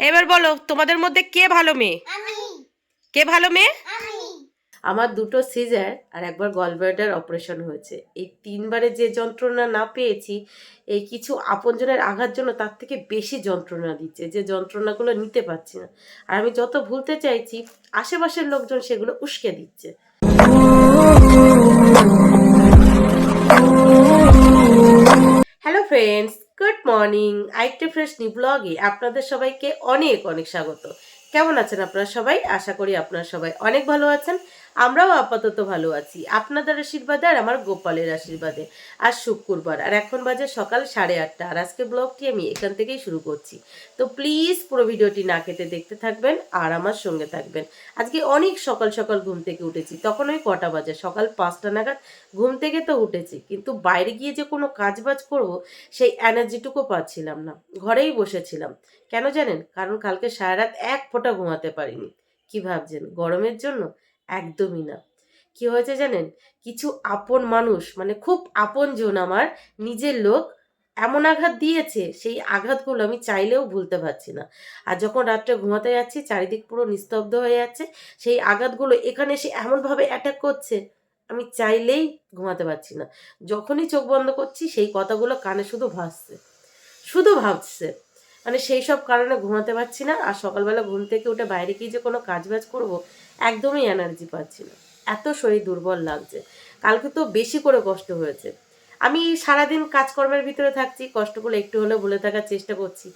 এবার বলো তোমাদের মধ্যে কে ভালো মেয়ে? কে ভালো মেয়ে? আমার দুটো সিজার আর একবার গলব্লাডার অপারেশন হয়েছে। এই তিনবারে যে যন্ত্রণা না পেয়েছি, এই কিছু আপনজনের আঘাত জন্য তার থেকে বেশি যন্ত্রণা দিচ্ছে, যে যন্ত্রণাগুলো নিতে পারছি না। আর আমি যত ভুলতে চাইছি, আশেপাশের লোকজন সেগুলো উস্কে দিচ্ছে। Hello friends, good morning. আরেকটা ফ্রেশ নিউ ব্লগে আপনাদের সবাইকে অনেক অনেক স্বাগত। কেমন আছেন আপনারা সবাই? আশা করি আপনারা সবাই অনেক ভালো আছেন। আমরাও আপাতত ভালো আছি আপনাদের আশীর্বাদে আর আমার গোপালের আশীর্বাদে। আজ শুক্রবার আর এখন বাজে সকাল 8:30, আর আজকে ব্লগটি আমি এখান থেকেই শুরু করছি। তো প্লিজ পুরো ভিডিওটি না কেটে দেখতে থাকবেন আর আমার সঙ্গে থাকবেন। আজকে অনেক সকাল সকাল ঘুম থেকে উঠেছি, তখন ওই কটা বাজে, সকাল 5টা নাগাদ ঘুম থেকে তো উঠেছি, কিন্তু বাইরে গিয়ে যে কোনো কাজবাজ করবো সেই এনার্জিটুকু পাচ্ছিলাম না। ঘরেই বসেছিলাম। কেন জানেন? কারণ কালকে সারা রাত এক ফোঁটা ঘুমাতে পারিনি। কি ভাবছেন? গরমের জন্য? একদমই না। কি হয়েছে জানেন? কিছু আপন মানুষ, মানে খুব আপনজন, আমার নিজের লোক, এমন আঘাত দিয়েছে, সেই আঘাতগুলো আমি চাইলেও ভুলতে পারছি না। আর যখন রাত্রে ঘুমাতে যাচ্ছি, চারিদিক পুরো নিস্তব্ধ হয়ে যাচ্ছে, সেই আঘাতগুলো এখানে এসে এমনভাবে অ্যাটাক করছে, আমি চাইলেই ঘুমাতে পারছি না। যখনই চোখ বন্ধ করছি, সেই কথাগুলো কানে শুধু ভাসছে, শুধু ভাবছে। মানে সেই সব কারণে ঘুমাতে পারছি না। আর সকালবেলা ঘুম থেকে উঠে বাইরে গিয়ে যে কোনো কাজবাজ করব, একদমই এনার্জি পাচ্ছি না। এত শরীর দুর্বল লাগছে। কালকে তো বেশি করে কষ্ট হয়েছে। আমি সারাদিন কাজকর্মের ভিতরে থাকছি, কষ্টগুলো একটু হলেও ভুলে থাকার চেষ্টা করছি।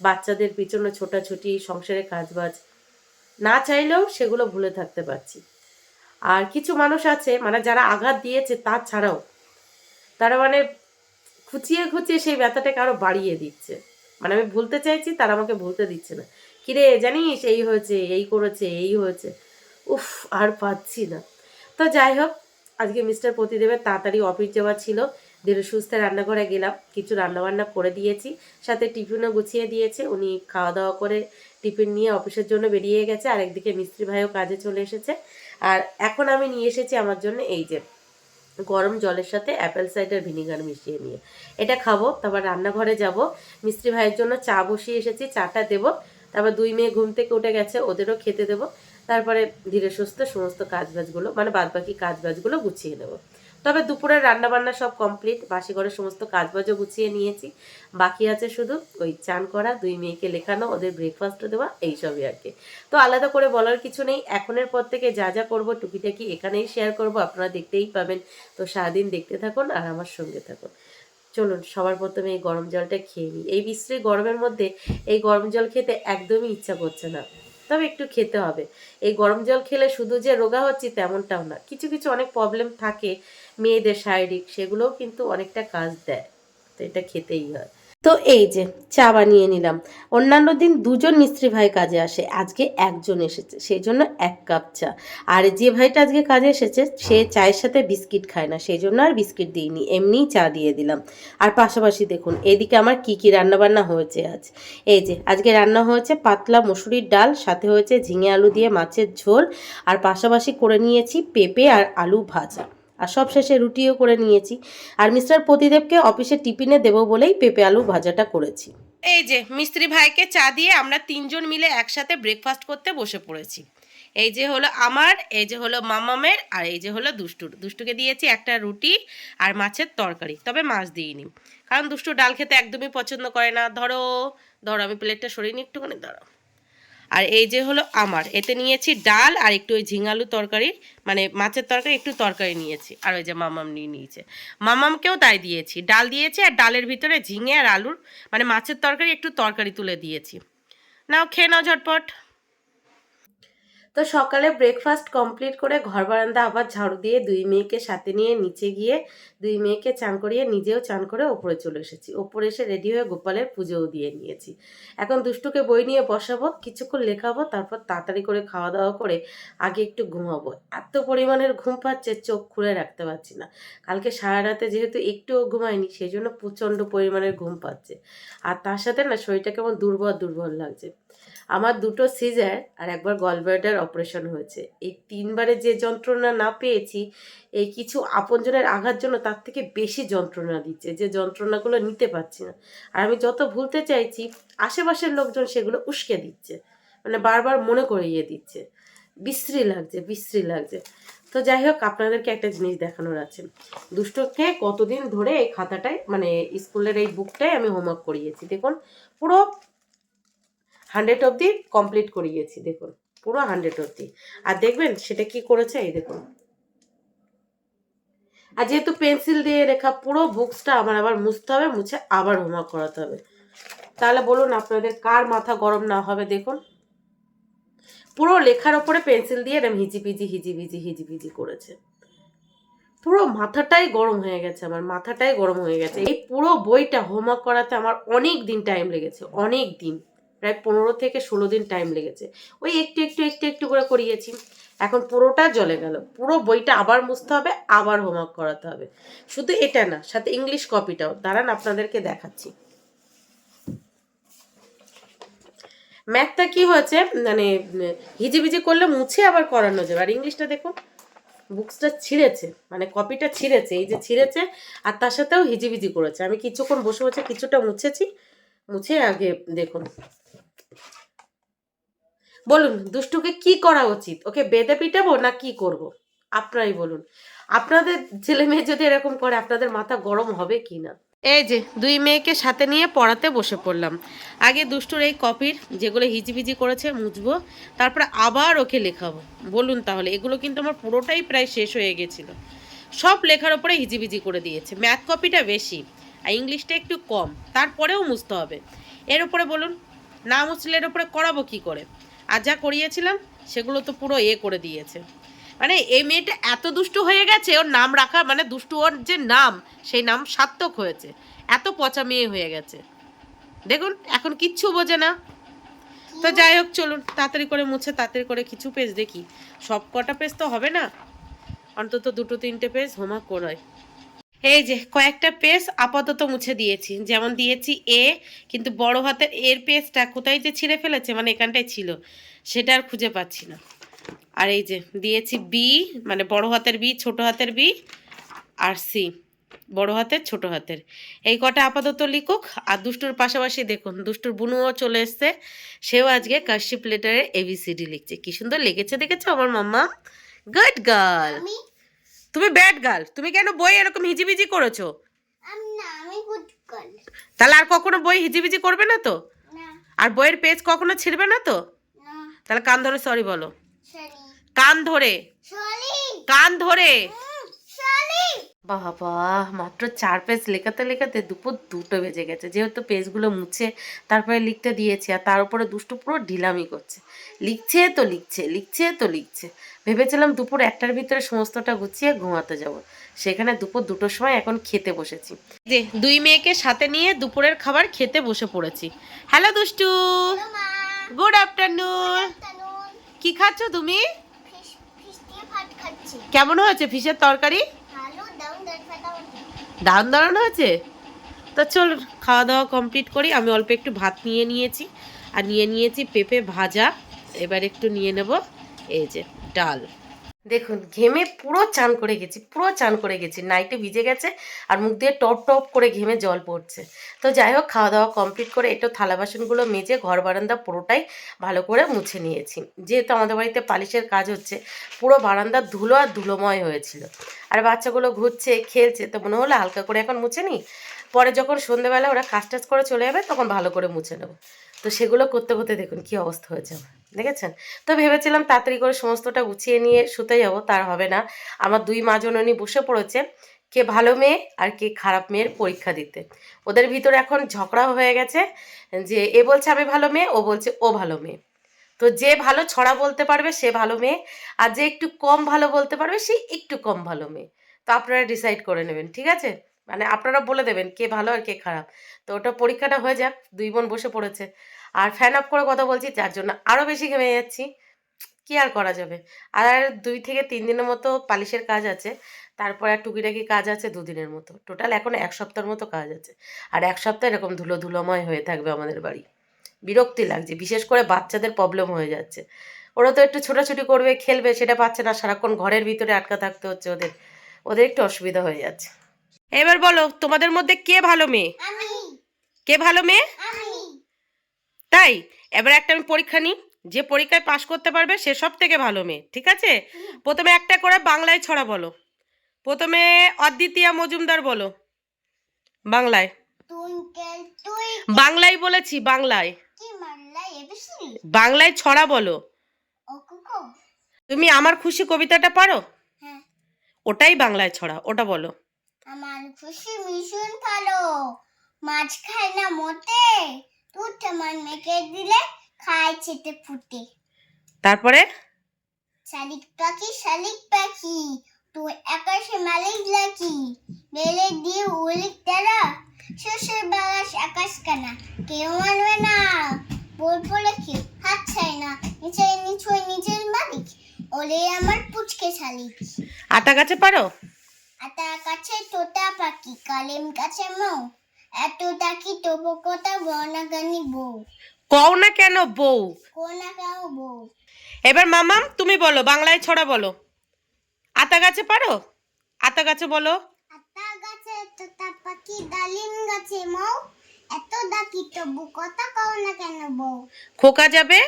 বাচ্চাদের পিছনে ছোটাছুটি, সংসারে কাজবাজ, না চাইলেও সেগুলো ভুলে থাকতে পারছি। আর কিছু মানুষ আছে, মানে যারা আঘাত দিয়েছে তার ছাড়াও, তারা মানে খুঁচিয়ে খুঁচিয়ে সেই ব্যথাটাকে আরো বাড়িয়ে দিচ্ছে। মানে আমি ভুলতে চাইছি, তারা আমাকে ভুলতে দিচ্ছে না। কিরে জানিস, এই হয়েছে, এই করেছে, এই হয়েছে। উফ, আর পাচ্ছি না। তো যাই হোক, আজকে মিস্টার প্রতিদেবের তাড়াতাড়ি অফিস যাওয়া ছিল। ধীরে সুস্থে রান্নাঘরে গেলাম, কিছু রান্নাবান্না করে দিয়েছি, সাথে টিফিনও গুছিয়ে দিয়েছে। উনি খাওয়া দাওয়া করে টিফিন নিয়ে অফিসের জন্য বেরিয়ে গেছে। আর একদিকে মিস্ত্রি ভাইও কাজে চলে এসেছে। আর এখন আমি নিয়ে এসেছি আমার জন্য এই যে গরম জলের সাথে অ্যাপেল সাইডার ভিনিগার মিশিয়ে নিয়ে, এটা খাবো। তারপর রান্নাঘরে যাব, মিস্ত্রি ভাইয়ের জন্য চা বসিয়ে এসেছি, চাটা দেবো। তারপর দুই মেয়ে ঘুম থেকে উঠে গেছে, ওদেরও খেতে দেবো। তারপরে ধীরে সুস্থে সমস্ত কাজবাজগুলো, মানে বাদবাকি কাজবাজগুলো গুছিয়ে নেবো। তবে দুপুরের রান্নাবান্না সব কমপ্লিট, বাসি ঘরে সমস্ত কাজবাজও গুছিয়ে নিয়েছি। বাকি আছে শুধু ওই চান করা, দুই মেয়েকে লেখানো, ওদের ব্রেকফাস্ট দেওয়া, এইসবই আর কি। তো আলাদা করে বলার কিছু নেই। এখনের পর থেকে যা যা করবো টুকিটাকি এখানেই শেয়ার করব, আপনারা দেখতেই পাবেন। তো সারাদিন দেখতে থাকুন আর আমার সঙ্গে থাকুন। চলুন সবার প্রথমে এই গরম জলটা খেয়ে নিই। এই বিশ্রী গরমের মধ্যে এই গরম জল খেতে একদমই ইচ্ছা করছে না, তবে একটু খেতে হবে। এই গরম জল খেলে শুধু যে রোগা হচ্ছে তেমনটাও না, কিছু কিছু অনেক প্রবলেম থাকে মেয়েদের শারীরিক, সেগুলোও কিন্তু অনেকটা কাজ দেয়। তো এটা খেতেই হয়। তো এই যে চা বানিয়ে নিলাম। অন্যান্য দিন দুজন মিস্ত্রি ভাই কাজে আসে, আজকে একজন এসেছে, সেই জন্য 1 কাপ চা। আর যে ভাইটা আজকে কাজে এসেছে সে চায়ের সাথে বিস্কিট খায় না, সেই জন্য আর বিস্কিট দিইনি, এমনিই চা দিয়ে দিলাম। আর পাশাপাশি দেখুন এদিকে আমার কি কি রান্নাবান্না হয়েছে আজ। এই যে আজকে রান্না হয়েছে পাতলা মসুরির ডাল, সাথে হয়েছে ঝিঙে আলু দিয়ে মাছের ঝোল, আর পাশাপাশি করে নিয়েছি পেঁপে আর আলু ভাজা, আর সব শেষে রুটিও করে নিয়েছি। আর মিস্টার প্রতিদেবকে অফিসে টিফিনে দেবো বলেই পেঁপে আলু ভাজাটা করেছি। এই যে মিস্ত্রি ভাইকে চা দিয়ে আমরা তিনজন মিলে একসাথে ব্রেকফাস্ট করতে বসে পড়েছি। এই যে হলো আমার, এই যে হলো মামামের, আর এই যে হলো দুষ্টুর। দুষ্টুকে দিয়েছি একটা রুটি আর মাছের তরকারি, তবে মাছ দিইনি, কারণ দুষ্টু ডাল খেতে একদমই পছন্দ করে না। ধরো ধরো, আমি প্লেটটা সরিয়ে নিই একটুখানি, ধরো। আর এই যে হলো আমার, এতে নিয়েছি ডাল আর একটু ওই ঝিঙালু তরকারি, মানে মাছের তরকারি, একটু তরকারি নিয়েছি। আর ওই যে মামাম নিয়ে নিয়েছে, মামামকেও তাই দিয়েছি, ডাল দিয়েছি, আর ডালের ভিতরে ঝিঙে আর আলুর, মানে মাছের তরকারি, একটু তরকারি তুলে দিয়েছি। নাও খেয়ে নাও ঝটপট। তো সকালে ব্রেকফাস্ট কমপ্লিট করে ঘর বারান্দা আবার ঝাড়ু দিয়ে দুই মেয়েকে সাথে নিয়ে নিচে গিয়ে দুই মেয়েকে চান করিয়ে নিজেও চান করে ওপরে চলে এসেছি। ওপরে এসে রেডি হয়ে গোপালের পুজোও দিয়ে নিয়েছি। এখন দুষ্টুকে বই নিয়ে বসাবো, কিছুক্ষণ লেখাবো, তারপর তাড়াতাড়ি করে খাওয়া দাওয়া করে আগে একটু ঘুমাবো। এত পরিমাণের ঘুম পাচ্ছে, চোখ খুলে রাখতে পারছি না। কালকে সারা রাতে যেহেতু একটুও ঘুমায়নি, সেই জন্য প্রচণ্ড পরিমাণের ঘুম পাচ্ছে। আর তার সাথে না শরীরটা কেমন দুর্বল দুর্বল লাগছে। আমার দুটো সিজার আর একবার গলব্লাডার অপারেশন হয়েছে। এই 3বারে যে যন্ত্রণা না পেয়েছি, এই কিছু আপনজনের আঘাত জন্য তার থেকে বেশি যন্ত্রণা দিচ্ছে, যে যন্ত্রণাগুলো নিতে পারছি না। আর আমি যত ভুলতে চাইছি, আশেপাশের লোকজন সেগুলো উস্কে দিচ্ছে, মানে বারবার মনে করিয়ে দিচ্ছে। বিশ্রী লাগছে, বিশ্রী লাগছে। তো যাই হোক, আপনাদেরকে একটা জিনিস দেখানোর আছে। দুষ্টকে কতদিন ধরে এই খাতাটায়, মানে স্কুলের এই বুকটায় আমি হোমওয়ার্ক করিয়েছি। দেখুন, পুরো 100 অবধি কমপ্লিট করিয়েছি। দেখুন, পুরো 100 অবধি। আর দেখবেন সেটা কি করেছে, এই দেখুন। আর যেহেতু পেন্সিল দিয়ে লেখা, পুরো বুকসটা আমার আবার মুছতে হবে, মুছে আবার হোমওয়ার্ক করাতে হবে। তাহলে বলুন আপনাদের কার মাথা গরম না হবে? দেখুন, পুরো লেখার ওপরে পেন্সিল দিয়ে এরকম হিজিবিজি হিজিবিজি হিজিবিজি করেছে। পুরো মাথাটাই গরম হয়ে গেছে, আমার মাথাটাই গরম হয়ে গেছে। এই পুরো বইটা হোমওয়ার্ক করাতে আমার অনেক দিন টাইম লেগেছে, অনেক দিন, প্রায় 15 থেকে 16 দিন টাইম লেগেছে। ওই একটু একটু একটু একটু করে করিয়েছি। এখন পুরোটা জ্বলে গেল। পুরো বইটা আবার মুছতে হবে, আবার হোমওয়ার্ক করাতে হবে। শুধু এটা না, সাথে ইংলিশ কপিটাও। দাঁড়ান আপনাদেরকে দেখাচ্ছি। ম্যাথটা কি হয়েছে, মানে হিজিবিজি করলে মুছে আবার করানো যাবে। আর ইংলিশটা দেখুন, বুকসটা ছিঁড়েছে, মানে কপিটা ছিঁড়েছে, এই যে ছিঁড়েছে, আর তার সাথেও হিজিবিজি করেছে। আমি কিছুক্ষণ বসে বসে কিছুটা মুছেছি, মুছে আগে দেখুন। বলুন দুষ্টুকে কি করা উচিত? ওকে বেঁধে পিটাবো না কি করব? আপনারাই বলুন। আপনাদের ছেলে মেয়ে যদি এরকম করে, আপনাদের মাথা গরম হবে কি না? এই যে 2 মেয়েকে সাথে নিয়ে পড়াতে বসে পড়লাম। আগে দুষ্টুর এই কপির যেগুলো হিজিবিজি করেছে মুছবো, তারপরে আবার ওকে লেখাবো। বলুন তাহলে, এগুলো কিন্তু আমার পুরোটাই প্রায় শেষ হয়ে গেছিলো। সব লেখার ওপরে হিজিবিজি করে দিয়েছে। ম্যাথ কপিটা বেশি আর ইংলিশটা একটু কম, তারপরেও মুছতে হবে। এর উপরে বলুন, না মুছলে এর উপরে করাবো কি করে? আর যা করিয়েছিলাম সেগুলো তো পুরো করে দিয়েছে। মানে এই মেয়েটা এত দুষ্টু হয়ে গেছে, ওর নাম রাখা, মানে দুষ্টু ওর যে নাম, সেই নাম সার্থক হয়েছে। এত পচা মেয়ে হয়ে গেছে। দেখুন, এখন কিচ্ছু বোঝে না। তো যাই হোক, চলুন তাড়াতাড়ি করে মুছে তাড়াতাড়ি করে কিছু পেজ দেখি। সব কটা পেজ তো হবে না, অন্তত 2-3টে পেজ হোমওয়ার্ক করাই। এই যে কয়েকটা পেজ আপাতত মুছে দিয়েছি। যেমন দিয়েছি এ, কিন্তু বড় হাতের এর পেজটা কোথায় যে ছিঁড়ে ফেলেছে, মানে এখানটায় ছিল, সেটা আর খুঁজে পাচ্ছি না। আর এই যে দিয়েছি বি, মানে বড় হাতের বি, ছোট হাতের বি, আর সি, বড় হাতের ছোট হাতের। এই কটা আপাতত লিখুক। আর দুষ্টুর পাশাপাশি দেখুন, দুষ্টুর বুনুও চলে এসছে। সেও আজকে কার্সিভ লেটারে এবিসিডি লিখছে। কি সুন্দর লিখেছে, দেখেছো আমার মাম্মা? Good girl. তুমি ব্যাড গার্ল। তুমি কেন বই এরকম হিজিবিজি করেছো? তাহলে আর কখনো বই হিজিবিজি করবে না তো? আর বইয়ের পেজ কখনো ছিঁড়বে না তো? তাহলে কান ধরে সরি বলো। কান ধরে, কান ধরে। বাবা, মাত্র 4 পেজ লেখাতে লেখাতে দুপুর 2টো বেজে গেছে। যেহেতু পেজগুলো মুছে তারপরে লিখতে দিয়েছি, আর তার উপরে দুষ্টু পুরো ঢিলামি করছে। লিখছে তো লিখছে, লিখছে তো লিখছে। ভেবেছিলাম দুপুর 1টার ভিতরে সমস্তটা গুছিয়ে ঘুমাতে যাব, সেখানে দুপুর 2টোর সময় এখন খেতে বসেছি। যে 2 মেয়েকে সাথে নিয়ে দুপুরের খাবার খেতে বসে পড়েছি। হ্যালো দুষ্টু, গুড আফটারনুন। কি খাচ্ছ তুমি? কেমন হয়েছে ফিশের তরকারি? দারুণ দারুণ হয়েছে। তো চল খাওয়া দাওয়া কমপ্লিট করি। আমি অল্প একটু ভাত নিয়ে নিয়েছি, আর নিয়ে নিয়েছি পেঁপে ভাজা। এবার একটু নিয়ে নেব এই যে ডাল। দেখুন, ঘেমে পুরো চান করে গেছি, পুরো চান করে গেছি। নাইটে ভিজে গেছে, আর মুখ দিয়ে টপ টপ করে ঘেমে জল পড়ছে। তো যাই হোক, খাওয়া দাওয়া কমপ্লিট করে একটু থালা বাসনগুলো মেজে ঘর বারান্দা পুরোটাই ভালো করে মুছে নিয়েছি। যেহেতু আমাদের বাড়িতে পালিশের কাজ হচ্ছে, পুরো বারান্দা ধুলো আর ধুলোময় হয়েছিল। আর বাচ্চাগুলো ঘুরছে খেলছে, তো মনে হলো হালকা করে এখন মুছে নিই, পরে যখন সন্ধ্যেবেলা ওরা কাজ টাজ করে চলে যাবে তখন ভালো করে মুছে নেবো। তো সেগুলো করতে করতে দেখুন কি অবস্থা হয়েছে আমার, দেখেছেন? তো ভেবেছিলাম তাড়াতাড়ি করে সমস্তটা গুছিয়ে নিয়ে শুতে যাব, তার হবে না। আমার 2 মা জননী বসে পড়েছে কে ভালো মেয়ে আর কে খারাপ মেয়ের পরীক্ষা দিতে। ওদের ভিতরে এখন ঝগড়াও হয়ে গেছে, যে এ বলছে আমি ভালো মেয়ে, ও বলছে ও ভালো মেয়ে। তো যে ভালো ছড়া বলতে পারবে সে ভালো মেয়ে, আর যে একটু কম ভালো বলতে পারবে সে একটু কম ভালো মেয়ে। তো আপনারা ডিসাইড করে নেবেন, ঠিক আছে? মানে আপনারা বলে দেবেন কে ভালো আর কে খারাপ। তো ওটা পরীক্ষাটা হয়ে যাক। 2 বোন বসে পড়েছে, আর ফ্যান অফ করে কথা বলছি, যার জন্য আরও বেশি ঘেমে যাচ্ছি। কি আর করা যাবে? আর 2 থেকে 3 দিনের মতো পালিশের কাজ আছে, তারপর আর টুকিটাকি কাজ আছে 2 দিনের মতো। টোটাল এখন 1 সপ্তাহের মতো কাজ আছে, আর 1 সপ্তাহ এরকম ধুলো ধুলোময় হয়ে থাকবে আমাদের বাড়ি। বিরক্তি লাগছে, বিশেষ করে বাচ্চাদের প্রবলেম হয়ে যাচ্ছে। ওরা তো একটু ছোটাছুটি করবে, খেলবে, সেটা পাচ্ছে না, সারাক্ষণ ঘরের ভিতরে আটকা থাকতে হচ্ছে ওদের, ওদের একটু অসুবিধা হয়ে যাচ্ছে। এবার বলো, তোমাদের মধ্যে কে ভালো মেয়ে? কে ভালো মেয়ে? তাই এবার একটা আমি পরীক্ষা নিই, যে পরীক্ষায় পাশ করতে পারবে সে সব থেকে ভালো মেয়ে, ঠিক আছে? প্রথমে একটা করে বাংলায় ছড়া বলো। প্রথমে অদ্বিতীয়া মজুমদার বলো বাংলায়। বাংলায় বলেছি, বাংলায়, বাংলায় ছড়া বলো। তুমি আমার খুশি কবিতাটা পারো? ওটাই বাংলায় ছড়া, ওটা বলো। আমার খুশি মিশন ভালো, মাছ খায় না মোটে, তুই আমার মেখে দিলে খায় চেটে ফুটে। তারপরে শালিক পাখি তুই আকাশে মালিক লাকি, বেলে দিয়ে উলিক তারা, শ্বশুর বাগাস আকাশ কানা, কেউ মানবে না বলে কেউ হাত ছায় না, নিজের মালিক, ওলে আমার পুচকে শালিক। আতা গাছে পারো? আতা কাছে তোতা পাখি, কালেম কাছে মৌ, এত ডাকি তবু কথা গনাগানি বউ। কও না কেন বউ? কোনা কাও বউ। এবার মামাম তুমি বলো, বাংলায় ছড়া বলো। আতা গাছে পারো? আতা গাছে বলো। আতা গাছে তোতা পাখি, ডালিম গাছে মৌ, এত ডাকি তবু কথা কও না কেন বউ। খোকা যাবে?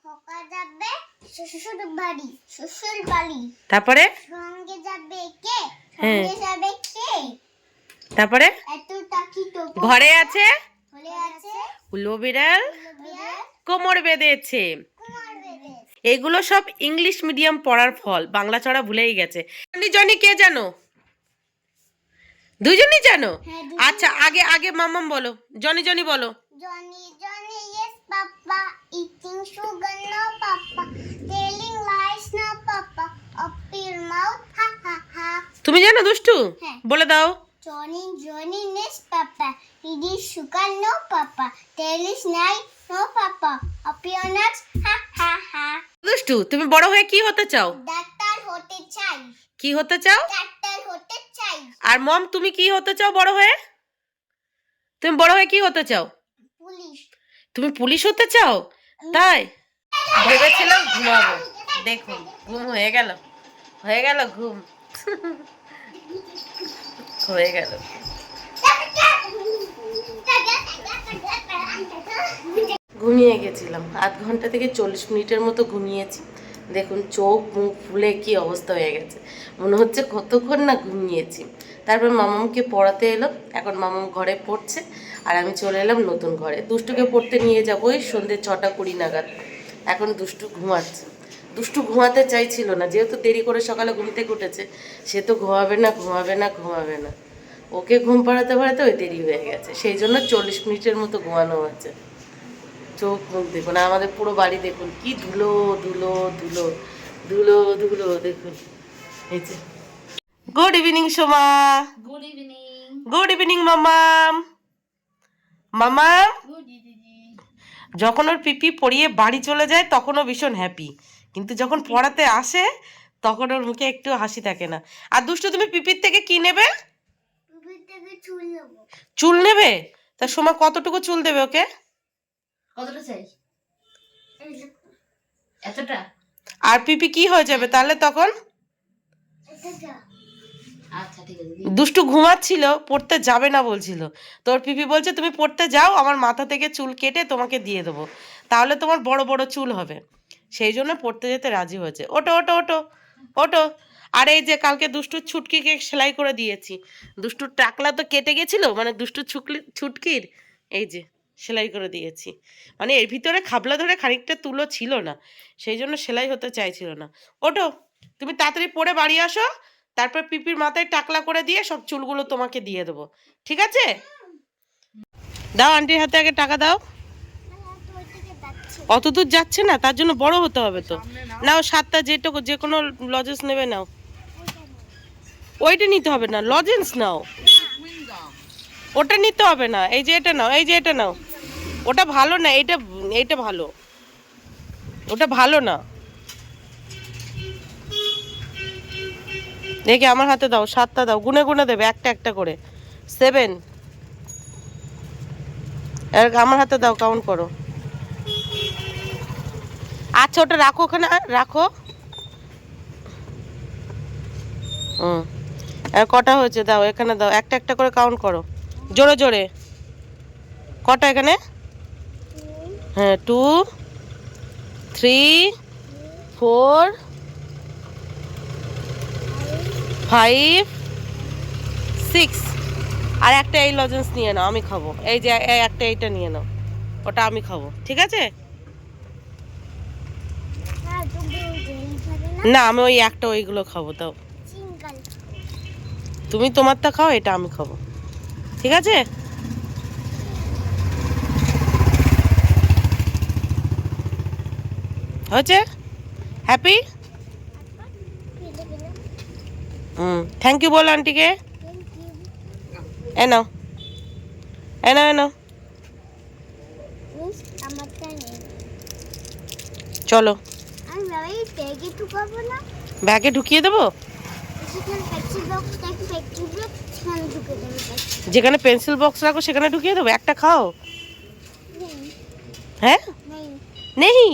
খোকা যাবে শ্বশুর বাড়ি। তারপরে সঙ্গে যাবে কে? সঙ্গে যাবে কে? তারপরে এত ডাকি তবু ঘরে আছে আছে উলো বিড়াল বিড়াল কোমর বেঁধেছে। কুমার বেদে। এগুলো সব ইংলিশ মিডিয়াম পড়ার ফল, বাংলা ছড়া ভুলেই গেছে। জনি কে জানো? দুজনই জানো? হ্যাঁ, আচ্ছা, আগে আগে মামাম বলো, জনি বলো। Johnny, yes, Papa. Eating sugar, no, Papa. Telling lies, no, Papa. Up your mouth, ha, ha, ha. তুমি জানো দুষ্টু? হ্যাঁ। বলে দাও। Johnny, yes, Papa. Eating sugar, no, Papa. Telling lies, no, Papa. Up your nuts, ha, ha, ha. দুষ্টু, তুমি বড় হয়ে কি হতে চাও? ডাক্তার হতে চাই। কি হতে চাও? ডাক্তার হতে চাই। আর মম, তুমি কি হতে চাও বড় হয়ে? তুমি বড় হয়ে কি হতে চাও? পুলিশ। তুমি পুলিশ হতে চাও? তাই ভেবেছিলাম ঘুমাবো, দেখুন ঘুম হয়ে গেল ঘুম হয়ে গেল। ঘুমিয়ে গেছিলাম, আধ ঘন্টা থেকে 40 মিনিটের মতো ঘুমিয়েছি। দেখুন চোখ মুখ ফুলে কি অবস্থা হয়ে গেছে, মনে হচ্ছে কতক্ষণ না ঘুমিয়েছি। তারপর মামামকে পড়াতে এলো, এখন মামাম ঘরে পড়ছে আর আমি চলে এলাম নতুন ঘরে। দুষ্টুকে পড়তে নিয়ে যাবো ওই সন্ধ্যে 6:20 নাগাদ। এখন দুষ্টু ঘুমাচ্ছে। দুষ্টু ঘুমাতে চাইছিল না, যেহেতু দেরি করে সকালে ঘুম থেকে উঠেছে, সে তো ঘুমাবে না। ওকে ঘুম পাড়াতে ওই দেরি হয়ে গেছে, সেই জন্য 40 মিনিটের মতো ঘুমানো হয়েছে। চোখ মুখ দেখুন, আমাদের পুরো বাড়ি দেখুন কি ধুলো ধুলো ধুলো ধুলো ধুলো দেখুন। এই যে good evening Soma. Good evening. Good evening মামাম। মামাম যখন ওর পিপি পড়িয়ে বাড়ি চলে যায় তখন ও ভীষণ হ্যাপি, কিন্তু যখন পড়াতে আসে তখন ওর মুখে একটু হাসি থাকে না। আর দুষ্টু, তুমি পিপির থেকে কি নেবে? চুল নেবে? তা সোমা কতটুকু চুল দেবে ওকে? কতটা চাই? এতটা। আর পিপি কি হয়ে যাবে তাহলে তখন? আচ্ছা ঠিক আছে। দুষ্টু ঘুমাচ্ছিল, পড়তে যাবে না বলছিল। তোর পিপি বলছে তুমি পড়তে যাও, আমার মাথা থেকে চুল কেটে তোমাকে দিয়ে দেবো, তাহলে তোমার বড় বড় চুল হবে। সেই জন্য পড়তে যেতে রাজি হয়েছে। ওটো ওটো ওটো ওটো। আর এই যে কালকে দুষ্টুর ছুটকিকে সেলাই করে দিয়েছি। দুষ্টুর টাকলা তো কেটে গেছিল, মানে দুষ্টুর ছুটকির এই যে সেলাই করে দিয়েছি। মানে এর ভিতরে খাবলা ধরে খানিকটা তুলো ছিল না, সেই জন্য সেলাই হতে চাইছিল না। ওটো, তুমি তাড়াতাড়ি পড়ে বাড়ি আসো, তারপর পিপির মাথায় টাকলা করে দিয়ে সব চুলগুলো তোমাকে দিয়ে দেবো, ঠিক আছে? দাও আন্টির হাতে আগে টাকা দাও। অত দূর যাচ্ছে না, তার জন্য বড় হতে হবে তো। নাও 7টা যেটুকু যে কোনো লজেন্স নেবে নাও। ওইটা নিতে হবে না, লজেন্স নাও। ওটা নিতে হবে না, এই যে এটা নাও, এই যে এটা নাও। ওটা ভালো না, এইটা ভালো, ওটা ভালো না। দেখে আমার হাতে দাও, 7টা দাও, গুনে গুনে দেবে একটা একটা করে। 7 আমার হাতে দাও, কাউন্ট করো। আচ্ছা ওটা রাখো ওখানে, রাখো। হুম, আর কটা হয়েছে দাও, এখানে দাও, একটা একটা করে কাউন্ট করো, জোরে জোরে। কটা এখানে? হ্যাঁ, 2, 3, 4, 5, 6। আর একটা এই লজেন্স নিয়ে নাও, আমি খাবো। এই যে একটা এইটা নিয়ে নাও, ওটা আমি খাবো, ঠিক আছে? হ্যাঁ তুমি জেল থাকে না না, আমি ওই একটা ওইগুলো খাবো, দাও। চিঙ্গাল তুমি তোমারটা খাও, এটা আমি খাবো, ঠিক আছে? হয়েছে? হ্যাপি? খেলে গেলে থ্যাংক ইউ বলো আন্টিকে। থ্যাংক ইউ এ নাও, এ নাও, এ নাও। মিস আমারটা নেই চলো, আমি ভাই ব্যাগে ঢুকাবো না ব্যাগে ঢুকিয়ে দেবো। সেখানে পেন্সিল বক্স থাকে পেন্সিল বক্স সেখানে ঢুকে দেবে যেখানে পেন্সিল বক্স রাখো সেখানে ঢুকিয়ে দেবো, একটা খাও। নেই হ্যাঁ, নেই নেই।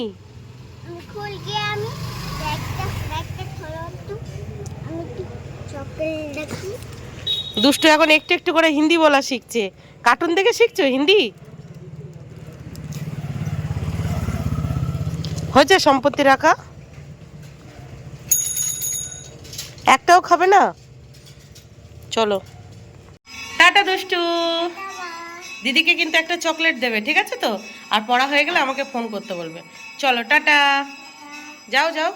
আমি খুল গিয়ে আমি ব্যাগটা খোলো তো আমি একটু চকলেট রাখি দুষ্টু এখন একটু একটু করে হিন্দি বলা শিখছে, কার্টুন দেখে শিখছো হিন্দি। হয়েছে সম্পত্তি রাখা, একটাও খাবে না। চলো, টাটা দুষ্টু। দিদিকে কিন্তু একটা চকলেট দেবে, ঠিক আছে তো? আর পড়া হয়ে গেলে আমাকে ফোন করতে বলবে। চলো, টাটা। যাও যাও।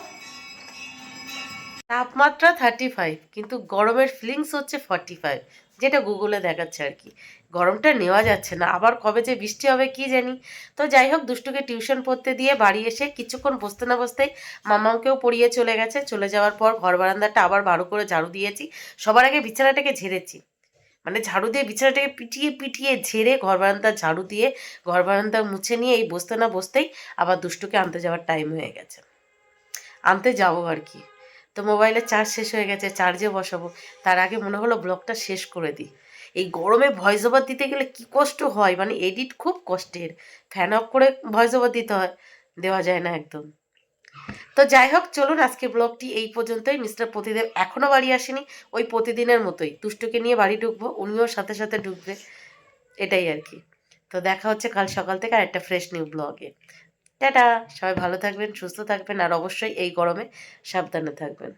তাপমাত্রা 35, কিন্তু গরমের ফিলিংস হচ্ছে 45, যেটা গুগলে দেখাচ্ছে আর কি। গরমটা নেওয়া যাচ্ছে না, আবার কবে যে বৃষ্টি হবে কি জানি। তো যাই হোক, দুষ্টুকে টিউশন পড়তে দিয়ে বাড়ি এসে কিছুক্ষণ বসতে না বসতেই মামাকেও পড়িয়ে চলে গেছে। চলে যাওয়ার পর ঘর বারান্দাটা আবার ভালো করে ঝাড়ু দিয়েছি। সবার আগে বিছানাটাকে ঝেড়েছি, মানে ঝাড়ু দিয়ে বিছানাটাকে পিটিয়ে পিটিয়ে ঝেড়ে ঘর বারান্দা ঝাড়ু দিয়ে ঘর বারান্দা মুছে নিয়ে এই বসতে না বসতেই আবার দুষ্টুকে আনতে যাওয়ার টাইম হয়ে গেছে। আনতে যাবো আর কি। তো মোবাইলে চার্জ শেষ হয়ে গেছে, চার্জে বসাবো। তার আগে মনে হলো ব্লগটা শেষ করে দিই। এই গরমে ভয়েস ওভার দিতে গেলে কি কষ্ট হয়, মানে এডিট খুব কষ্টের। ফ্যান অফ করে ভয়েস ওভার দিতে হয়, দেওয়া যায় না একদম। তো যাই হোক, চলুন আজকে ব্লগটি এই পর্যন্তই। মিস্টার প্রতিদেব এখনও বাড়ি আসেনি, ওই প্রতিদিনের মতোই দুষ্টুকে নিয়ে বাড়ি ঢুকবো, উনিও সাথে সাথে ঢুকবে, এটাই আর কি। তো দেখা হচ্ছে কাল সকাল থেকে আরেকটা ফ্রেশ নিউ ব্লগে। টাটা। সবাই ভালো থাকবেন, সুস্থ থাকবেন, আর অবশ্যই এই গরমে সাবধানে থাকবেন।